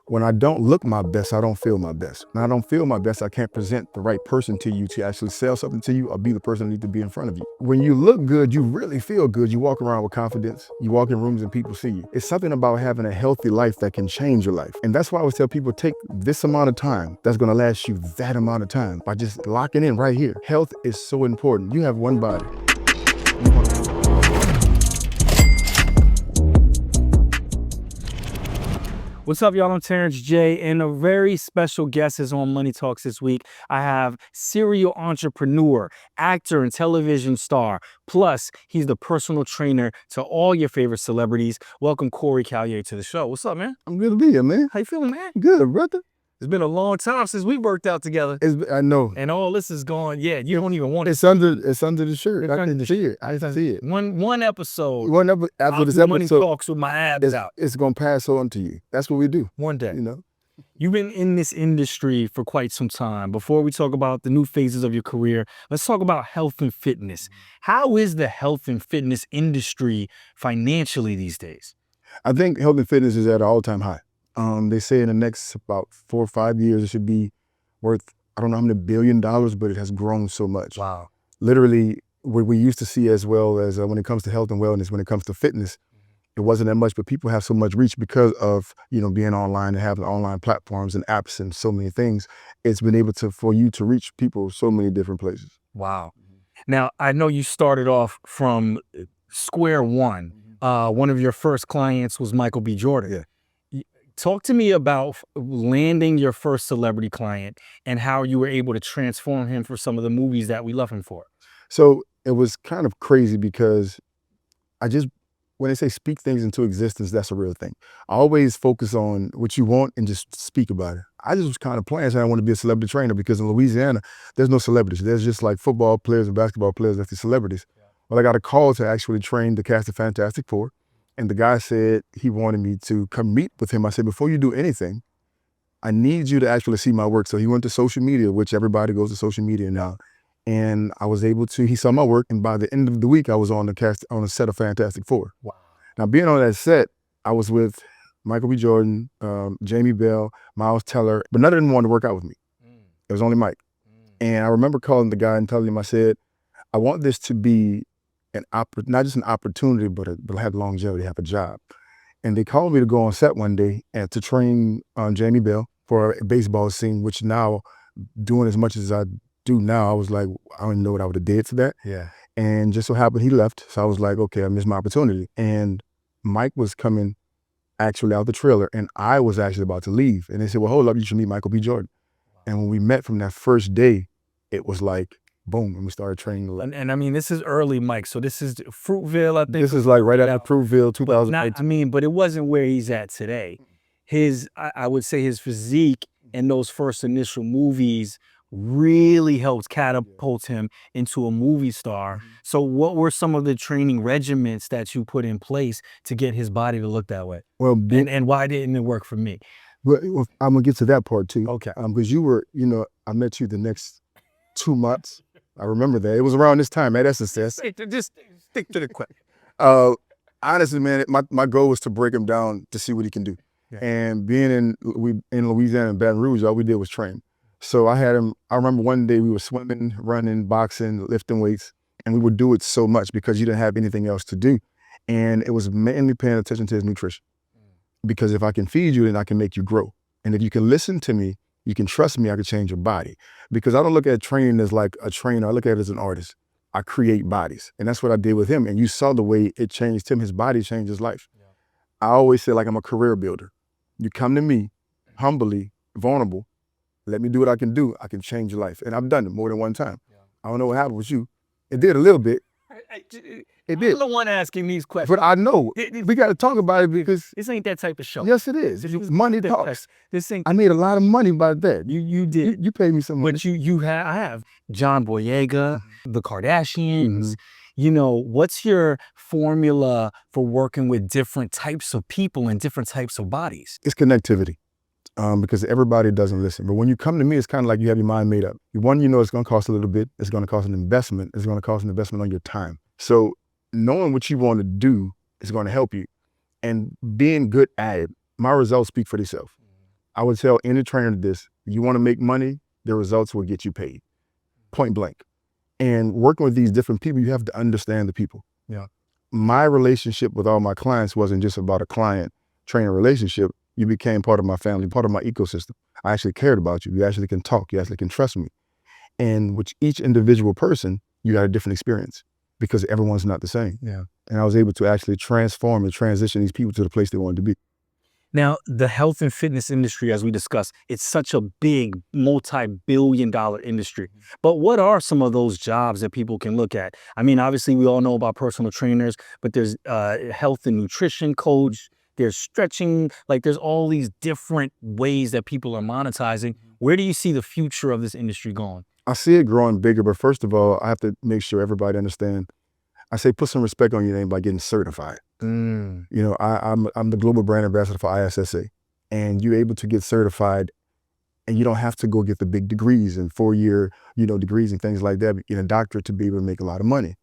When I don't look my best, I don't feel my best. When I don't feel my best, I can't present the right person to you to actually sell something to you or be the person that needs to be in front of you. When you look good, you really feel good. You walk around with confidence. You walk in rooms and people see you. It's something about having a healthy life that can change your life. And that's why I always tell people, take this amount of time that's gonna last you that amount of time by just locking in right here. Health is so important. You have one body. What's up, y'all? I'm Terrence J, and a very special guest is on Money Talks this week. I have serial entrepreneur, actor, and television star. Plus, he's the personal trainer to all your favorite celebrities. Welcome Corey Calliet to the show. What's up, man? I'm good to be here, man. How you feeling, man? Good, brother. It's been a long time since we worked out together. I know. And all this is gone. Yeah, you don't even want it. It's under the shirt. It's I under can the see it. I see it. One episode. After this Money episode, Talks with my abs out. it's gonna pass on to you. That's what we do. One day. You know. You've been in this industry for quite some time. Before we talk about the new phases of your career, let's talk about health and fitness. How is the health and fitness industry financially these days? I think health and fitness is at an all-time high. They say in the next about 4 or 5 years, it should be worth, I don't know how many $1 billion, but it has grown so much. Wow. Literally, what we used to see as well as when it comes to health and wellness, when it comes to fitness, it wasn't that much, but people have so much reach because of, being online and having online platforms and apps and so many things. It's been able for you to reach people so many different places. Wow. Now, I know you started off from square one. One of your first clients was Michael B. Jordan. Yeah. Talk to me about landing your first celebrity client and how you were able to transform him for some of the movies that we love him for. So it was kind of crazy because when they say speak things into existence, that's a real thing. I always focus on what you want and just speak about it. I just was kind of playing, saying I want to be a celebrity trainer because in Louisiana, there's no celebrities. There's just like football players and basketball players, that's the celebrities. Yeah. Well, I got a call to actually train the cast of Fantastic Four. And the guy said he wanted me to come meet with him. I said, before you do anything, I need you to actually see my work. So he went to social media, which everybody goes to social media now. And I was able to, he saw my work. And by the end of the week, I was on the set of Fantastic Four. Wow. Now being on that set, I was with Michael B. Jordan, Jamie Bell, Miles Teller, but none of them wanted to work out with me. It was only Mike. And I remember calling the guy and telling him, I said, I want this to be not just an opportunity, but have longevity, have a job. And they called me to go on set one day and to train Jamie Bell for a baseball scene, which now, doing as much as I do now, I was like, I don't even know what I would have did for that. Yeah. And just so happened he left. So I was like, okay, I missed my opportunity. And Mike was coming actually out the trailer and I was actually about to leave. And they said, well, hold up, you should meet Michael B. Jordan. Wow. And when we met from that first day, it was like, boom, and we started training. And I mean, this is early Mike, so this is Fruitville, I think. This is like right at Fruitville, 2008. But it wasn't where he's at today. I would say his physique in those first initial movies really helped catapult him into a movie star. So what were some of the training regiments that you put in place to get his body to look that way? Well, and why didn't it work for me? Well, I'm gonna get to that part too. Okay. Because you were, I met you the next 2 months. I remember that. It was around this time, man. That's success. Just stick to the question. Honestly, man, my goal was to break him down to see what he can do. Yeah. And being in Louisiana and Baton Rouge, all we did was train. So I remember one day we were swimming, running, boxing, lifting weights, and we would do it so much because you didn't have anything else to do. And it was mainly paying attention to his nutrition. Because if I can feed you, then I can make you grow. And if you can listen to me, you can trust me, I can change your body. Because I don't look at training as like a trainer, I look at it as an artist. I create bodies. And that's what I did with him. And you saw the way it changed him, his body changed his life. Yeah. I always say like I'm a career builder. You come to me, humbly, vulnerable, let me do what I can do, I can change your life. And I've done it more than one time. Yeah. I don't know what happened with you. It did a little bit. It did. I'm the one asking these questions. But I know. We got to talk about it because... This ain't that type of show. Yes, it is. Money talks. This ain't... I made a lot of money by that. You did. You paid me some money. But I have John Boyega, the Kardashians. What's your formula for working with different types of people and different types of bodies? It's connectivity. Because everybody doesn't listen. But when you come to me, it's kind of like you have your mind made up. One, it's going to cost a little bit. It's going to cost an investment. It's going to cost an investment on your time. So knowing what you want to do is going to help you. And being good at it, my results speak for themselves. I would tell any trainer this: you want to make money, the results will get you paid, point blank. And working with these different people, you have to understand the people. Yeah. My relationship with all my clients wasn't just about a client-trainer relationship. You became part of my family, part of my ecosystem. I actually cared about you. You actually can talk. You actually can trust me. And with each individual person, you got a different experience because everyone's not the same. Yeah. And I was able to actually transform and transition these people to the place they wanted to be. Now, the health and fitness industry, as we discussed, it's such a big, multi-billion-dollar industry. But what are some of those jobs that people can look at? I mean, obviously, we all know about personal trainers, but there's health and nutrition coach, there's stretching, like there's all these different ways that people are monetizing. Where do you see the future of this industry going? I see it growing bigger, but first of all, I have to make sure everybody understand. I say put some respect on your name by getting certified. You know, I'm the global brand ambassador for ISSA, and you're able to get certified, and you don't have to go get the big degrees and 4-year, degrees and things like that, get a doctorate to be able to make a lot of money.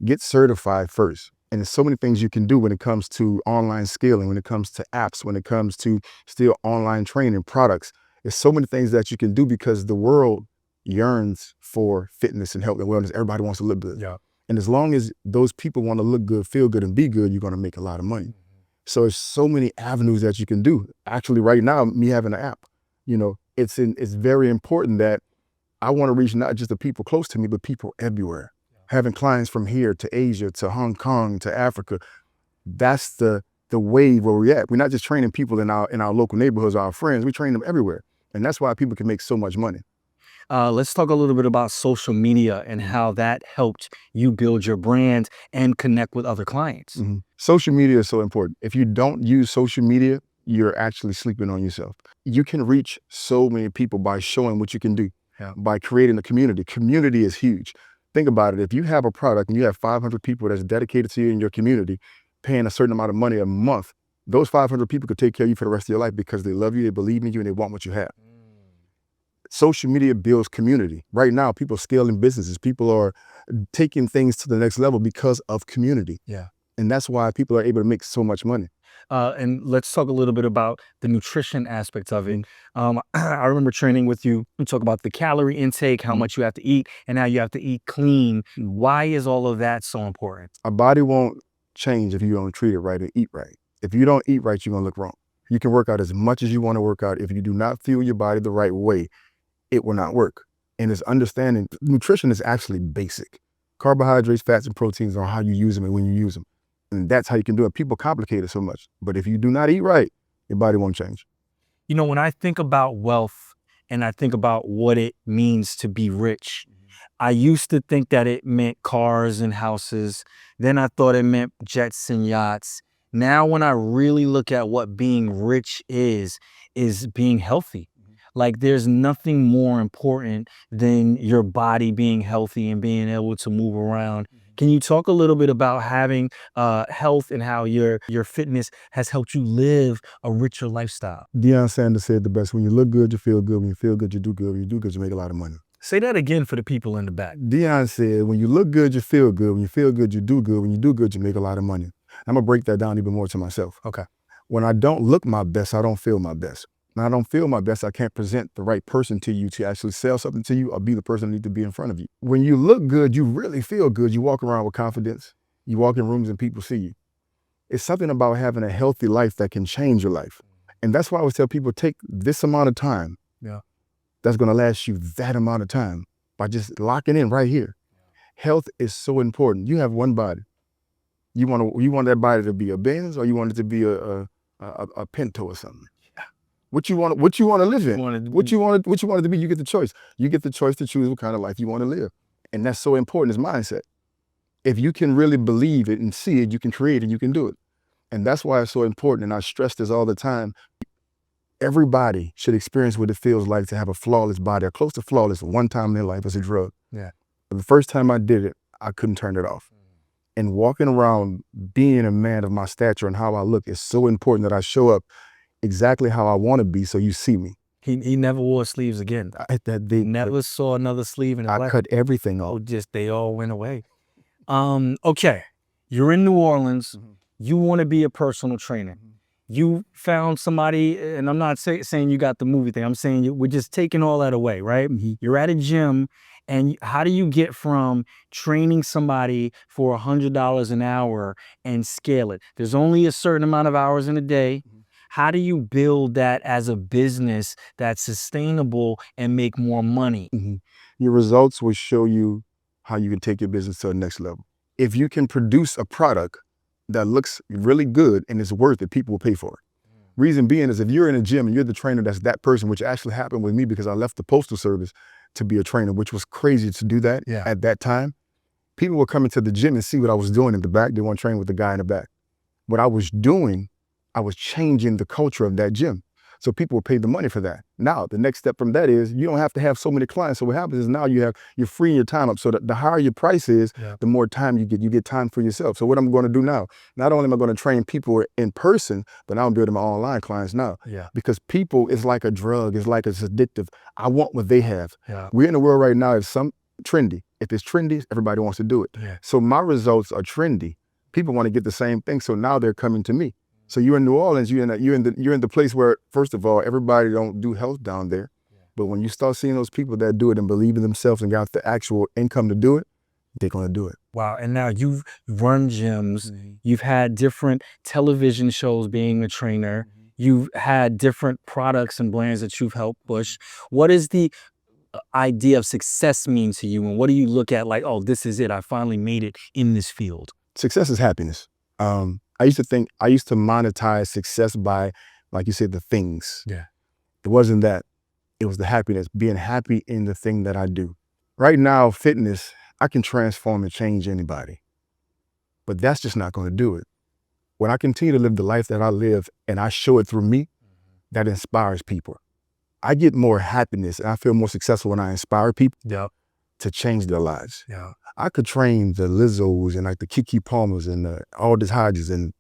Get certified first. And there's so many things you can do when it comes to online scaling, when it comes to apps, when it comes to still online training products. There's so many things that you can do because the world yearns for fitness and health and wellness. Everybody wants to look good. Yeah. And as long as those people want to look good, feel good, and be good, you're going to make a lot of money. So there's so many avenues that you can do. Actually, right now, me having an app, it's very important that I want to reach not just the people close to me, but people everywhere. Having clients from here to Asia, to Hong Kong, to Africa. That's the wave where we're at. We're not just training people in our local neighborhoods, our friends, we train them everywhere. And that's why people can make so much money. Let's talk a little bit about social media and how that helped you build your brand and connect with other clients. Social media is so important. If you don't use social media, you're actually sleeping on yourself. You can reach so many people by showing what you can do, by creating a community. Community is huge. Think about it. If you have a product and you have 500 people that's dedicated to you in your community, paying a certain amount of money a month, those 500 people could take care of you for the rest of your life because they love you, they believe in you, and they want what you have. Social media builds community. Right now, people are scaling businesses. People are taking things to the next level because of community. Yeah. And that's why people are able to make so much money. And let's talk a little bit about the nutrition aspects of it. I remember training with you. We talk about the calorie intake, how much you have to eat, and how you have to eat clean. Why is all of that so important? A body won't change if you don't treat it right and eat right. If you don't eat right, you're going to look wrong. You can work out as much as you want to work out. If you do not fuel your body the right way, it will not work. And it's understanding nutrition is actually basic. Carbohydrates, fats, and proteins are how you use them and when you use them. And that's how you can do it. People complicate it so much. But if you do not eat right, your body won't change. You know, when I think about wealth and I think about what it means to be rich, I used to think that it meant cars and houses. Then I thought it meant jets and yachts. Now, when I really look at what being rich is being healthy. Like there's nothing more important than your body being healthy and being able to move around. Can you talk a little bit about having health and how your fitness has helped you live a richer lifestyle? Deion Sanders said the best: when you look good, you feel good. When you feel good, you do good. When you do good, you make a lot of money. Say that again for the people in the back. Deion said, when you look good, you feel good. When you feel good, you do good. When you do good, you make a lot of money. I'm going to break that down even more to myself. Okay. When I don't look my best, I don't feel my best. When I don't feel my best, I can't present the right person to you to actually sell something to you or be the person that needs to be in front of you. When you look good, you really feel good. You walk around with confidence. You walk in rooms and people see you. It's something about having a healthy life that can change your life. And that's why I always tell people, take this amount of time. Yeah. That's going to last you that amount of time by just locking in right here. Health is so important. You have one body. You want that body to be a Benz, or you want it to be a Pinto or something. What you want to live in. What you want it to be, you get the choice. You get the choice to choose what kind of life you want to live. And that's so important, is mindset. If you can really believe it and see it, you can create it, you can do it. And that's why it's so important. And I stress this all the time. Everybody should experience what it feels like to have a flawless body, or close to flawless, one time in their life as a drug. Yeah. The first time I did it, I couldn't turn it off. And walking around being a man of my stature and how I look is so important, that I show up exactly how I want to be, so you see me. He never wore sleeves again. They never saw another sleeve in his life. I cut everything off. They all went away. Okay, you're in New Orleans. You want to be a personal trainer. you found somebody, and I'm not saying you got the movie thing. I'm saying we're just taking all that away, right? You're at a gym, and how do you get from training somebody for $100 an hour and scale it? There's only a certain amount of hours in a day. How do you build that as a business that's sustainable and make more money? Your results will show you how you can take your business to the next level. If you can produce a product that looks really good and is worth it, people will pay for it. Reason being is if you're in a gym and you're the trainer that's that person, which actually happened with me because I left the Postal Service to be a trainer, which was crazy to do that at that time. People were coming to the gym and see what I was doing in the back. They want to train with the guy in the back. What I was doing, I was changing the culture of that gym. So people will pay the money for that. Now, the next step from that is you don't have to have so many clients. So what happens is now you're freeing your time up. So the higher your price is, the more time you get time for yourself. So what I'm going to do now, not only am I going to train people in person, but now I'm building my online clients now. Because people is like a drug, it's like it's addictive. I want what they have. We're in a world right now, if it's trendy, everybody wants to do it. So my results are trendy. People want to get the same thing. So now they're coming to me. So you're in New Orleans, you're in the place where, first of all, everybody don't do health down there. But when you start seeing those people that do it and believe in themselves and got the actual income to do it, they're gonna do it. Wow. And now you've run gyms, you've had different television shows being a trainer, you've had different products and brands that you've helped push. What does the idea of success mean to you? And what do you look at like, oh, this is it, I finally made it in this field? Success is happiness. I used to monetize success by, like you said, the things. It wasn't that. It was the happiness, being happy in the thing that I do. Right now, fitness, I can transform and change anybody. But that's just not going to do it. When I continue to live the life that I live and I show it through me, that inspires people. I get more happiness and I feel more successful when I inspire people to change their lives. I could train the Lizzos and like the Kiki Palmers and the Aldous Hodges and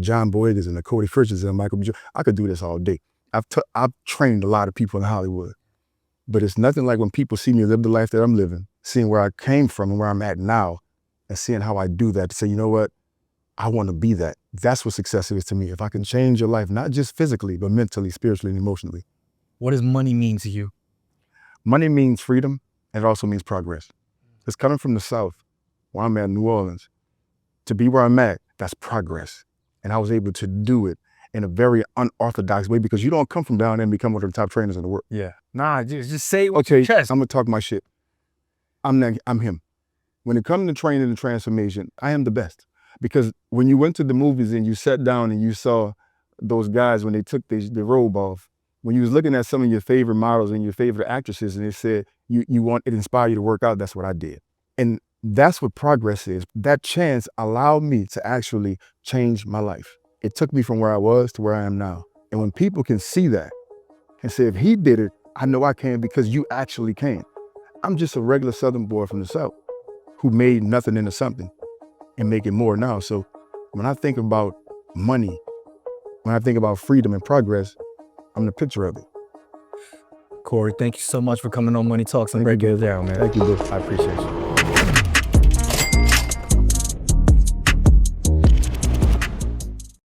John Boyegas and the Cody Fishes and Michael B. Jordan. I could do this all day. I've trained a lot of people in Hollywood, but it's nothing like when people see me live the life that I'm living, seeing where I came from and where I'm at now, and seeing how I do that to say, you know what, I want to be that. That's what success is to me. If I can change your life, not just physically, but mentally, spiritually, and emotionally. What does money mean to you? Money means freedom, and it also means progress. It's coming from the South, where I'm at, New Orleans, to be where I'm at, that's progress. And I was able to do it in a very unorthodox way because you don't come from down there and become one of the top trainers in the world. Nah, just say it with okay, your chest. I'm gonna talk my shit. I'm him. When it comes to training and transformation, I am the best. Because when you went to the movies and you sat down and you saw those guys when they took the robe off, when you was looking at some of your favorite models and your favorite actresses and they said, it inspired you to work out, that's what I did. And that's what progress is. That chance allowed me to actually change my life. It took me from where I was to where I am now. And when people can see that and say, if he did it, I know I can because you actually can. I'm just a regular Southern boy from the South who made nothing into something and making more now. So when I think about money, when I think about freedom and progress, I'm the picture of it. Corey, thank you so much for coming on Money Talks and breaking it down, man. Thank you, bro. I appreciate you.